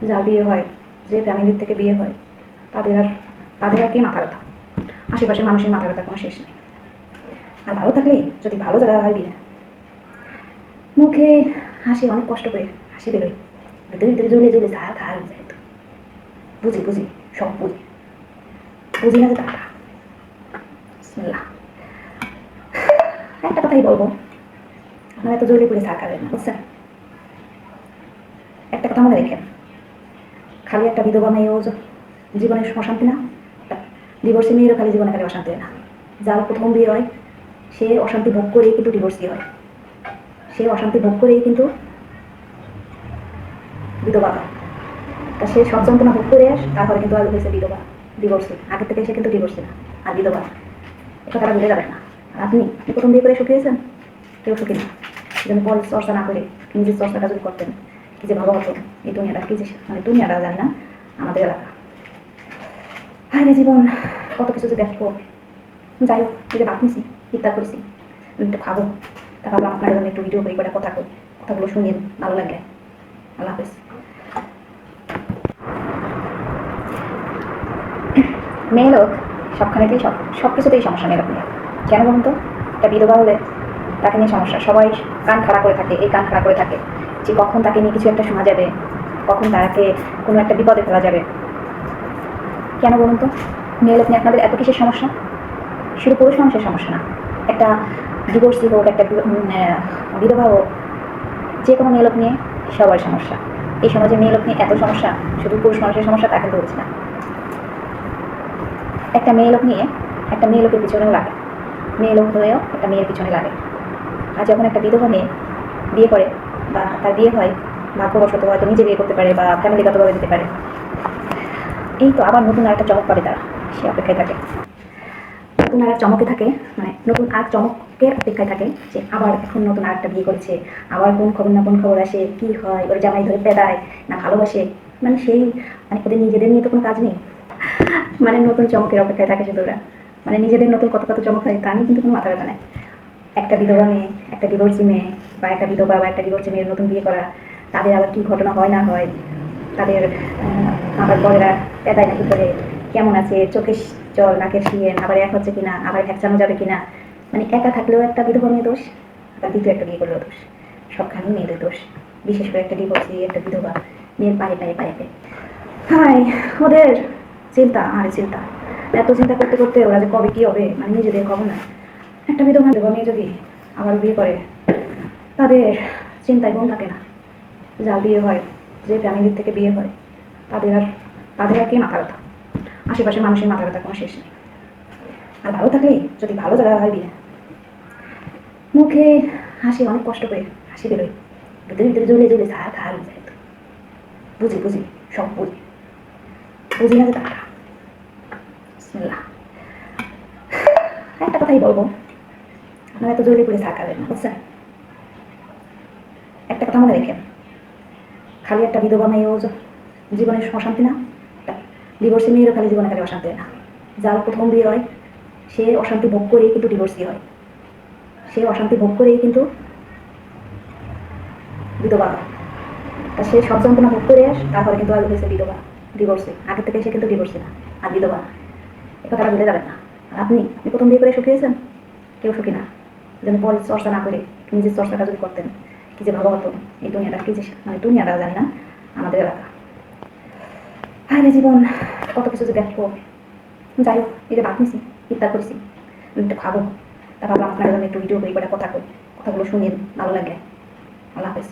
যার বিয়ে হয়, যে ফ্যামিলির থেকে বিয়ে হয়, তাদের আর কি মাথা ব্যথা। আশেপাশের মানুষের মাথা ব্যথা কোনো শেষ নেই। আর ভালো থাকলে যদি ভালো জায়গা হয় বিয়ে, মুখে হাসি অনেক কষ্ট করে হাসি বেরোয়, ভিতরে ভিতরে জ্বলে জ্বলে ঝাল খাল হয়ে যায়। বুঝি বুঝি, সব বুঝি, বুঝি না যে টাকা। বিসমিল্লাহ। একটা কথাই বলবো, আপনারা এত জোরে করে ঝাল খাবেন না, বুঝছেন? একটা কথা মনে রেখেন, খালি একটা বিধবা মেয়েও জীবনের অশান্তি না, ডিভোর্সি মেয়েরও খালি জীবনে খালি অশান্তি হয় না। যার প্রথম বিয়ে হয় সে অশান্তি ভোগ করেই কিন্তু ডিভোর্সি হয়, সে অশান্তি ভোগ করেই কিন্তু বিধবা হয়। তা সে সব যন্ত্রণা ভোগ করে তারপরে কিন্তু আগে হয়েছে বিধবা, ডিভোর্সি। আগের থেকে সে কিন্তু ডিভোর্সি না, আর বিধবা। এ কথাটা ভুলে যাবেন না। আর আপনি প্রথম বিয়ে করে সুখিয়েছেন, কেউ সুখী না। যেন পর চর্চা না করে নিজের চর্চাটা যদি করতেন, কি যে ভালো হতো এই দুনিয়াটা, কি যে মানে দুনিয়াটা জানি না, আমাদের এলাকা। হ্যাঁ রে জীবন, কত কিছু যে দেখবো। যাই হোক, এই যে ভাত নিছি, ইফতার করেছি, একটু খাবো। তা ভাবলাম আপনার জন্য একটু ভিডিও করে করে কথা কই, কথাগুলো শুনিয়ে ভালো লাগলে। আল্লাহ হাফেজ। মেয়ে লোক সবখানেতেই সব কিছুতেই সমস্যা মেয়ে লোক নিয়ে। কেন বলুন তো? একটা বিধবা হলে তাকে নিয়ে সমস্যা, সবাই কান খাড়া করে থাকে, এই কান খাড়া করে থাকে যে কখন তাকে নিয়ে কিছু একটা শোনা যাবে, কখন তাকে কোনো একটা বিপদে ফেলা যাবে। কেন বলুন তো? মেয়ে লোক নিয়ে আপনাদের এত কিসের সমস্যা? শুধু পুরুষ মানুষের সমস্যা না, একটা ডিভোর্সি হোক, একটা বিধবা হোক, যে কোনো মেয়ে লোক নিয়ে সবার সমস্যা। এই সমাজে মেয়ে লোক নিয়ে এত সমস্যা, শুধু পুরুষ মানুষের সমস্যা তা কিন্তু হচ্ছে না। একটা মেয়ে লোক নিয়ে একটা মেয়ে লোকের পিছনেও লাগে, মেয়ে লোক হয়েও একটা মেয়ের পিছনে লাগে। আর যখন একটা বিধবা মেয়ে বিয়ে করে বা তার বিয়ে হয়, ভাগ্যবশত হয়তো নিজে বিয়ে করতে পারে বা ফ্যামিলিগতভাবে দিতে পারে, এই তো আবার নতুন আর একটা চমক পাবে তারা, সে অপেক্ষায় থাকে। নতুন আর এক চমকে থাকে, মানে নতুন আর চমকের অপেক্ষায় থাকে যে আবার এখন নতুন আর একটা বিয়ে করেছে, আবার কোন খবর না কোন খবর আসে, কি হয়, ওর জামাই ধরে পেদায় না ভালোবাসে, মানে সেই মানে ওদের নিজেদের নিয়ে তো কোনো কাজ নেই। মানে নতুন চমকের অপেক্ষায় থাকে শুধু ওরা, মানে নিজেদের নতুন কত কত চমক হয় তা নিয়ে কিন্তু কোনো মাথা ব্যথা নেই। একটা বিধবা মেয়ে, একটা ডিভোর্সি মেয়ে, বা একটা বিধবা বা একটা ডিভোর্সি মেয়ের নতুন বিয়ে করা, তাদের আবার কী ঘটনা হয় না হয়, তাদের আবার বড়েরা পেদায় নাকি করে, কেমন আছে, চোখের জল নাকের শিয়েন আবার এক হচ্ছে কিনা, আবার ভ্যাকচানো যাবে কিনা। মানে একা থাকলেও একটা বিধবা মেয়ে দোষ, আবার দ্বিতীয় একটা বিয়ে করলেও দোষ, সবখানেই মেয়েদের দোষ। বিশেষ করে একটা ডিভোর্সি, একটা বিধবা মেয়ের পায়ে পায়ে পায়ে পায়ে হাই, ওদের চিন্তা আর চিন্তা, এত চিন্তা করতে করতে ওরা যে কবে কী হবে মানে নিজেদের খবর না। একটা বিধবা মেয়ে যদি আবার বিয়ে করে, তাদের চিন্তায় ঘুম থাকে না। যার বিয়ে হয়, যে ফ্যামিলির থেকে বিয়ে হয়, তাদের আর কি মাথা ব্যথা। আশেপাশের মানুষের মাথা ব্যথা কোনো শেষ নেই। আর ভালো থাকলে যদি ভালো জায়গা হয় বিয়ে, মুখে হাসি অনেক কষ্ট করে হাসি বেরোয়, ভিতরে ভিতরে জ্বলে জ্বলে ঝাল খাল হয়ে যায়। বুঝি বুঝি, সব বুঝি, বুঝি না যে টাকা। বিসমিল্লাহ। একটা কথাই বলবো, আপনারা এত জোরে করে ঝাল খাবেন না, বুঝছেন? একটা কথা মনে রেখেন, খালি একটা বিধবা মেয়েও জীবনের অশান্তি না, ডিভোর্সি মেয়েরও খালি জীবনে খালি অশান্তি হয় না। যার প্রথম বিয়ে হয় সে অশান্তি ভোগ করেই কিন্তু ডিভোর্সি হয়, সে অশান্তি ভোগ করেই কিন্তু বিধবা হয়। তা সে সব যন্ত্রণা ভোগ করে তারপরে কিন্তু আগে হয়েছে বিধবা, ডিভোর্সি। আগের থেকে সে কিন্তু ডিভোর্সি না, আর বিধবা। এ কথাটা ভুলে যাবেন না। আর আপনি প্রথম বিয়ে করে সুখিয়েছেন, কেউ সুখী না। যেন পরে চর্চা না করে নিজের চর্চাটা যদি করতেন, কি যে ভালো হতো এই দুনিয়াটা, কি যে মানে দুনিয়াটা জানি না, আমাদের এলাকা। হ্যাঁ রে জীবন, কত কিছু যে দেখবো। যাই হোক, এই যে ভাত নিছি, ইফতার করেছি, একটু খাবো। তা ভাবলাম আপনার জন্য একটু ভিডিও করে কথা কই, কথাগুলো শুনিয়ে ভালো লাগে। আল্লাহ হাফেজ।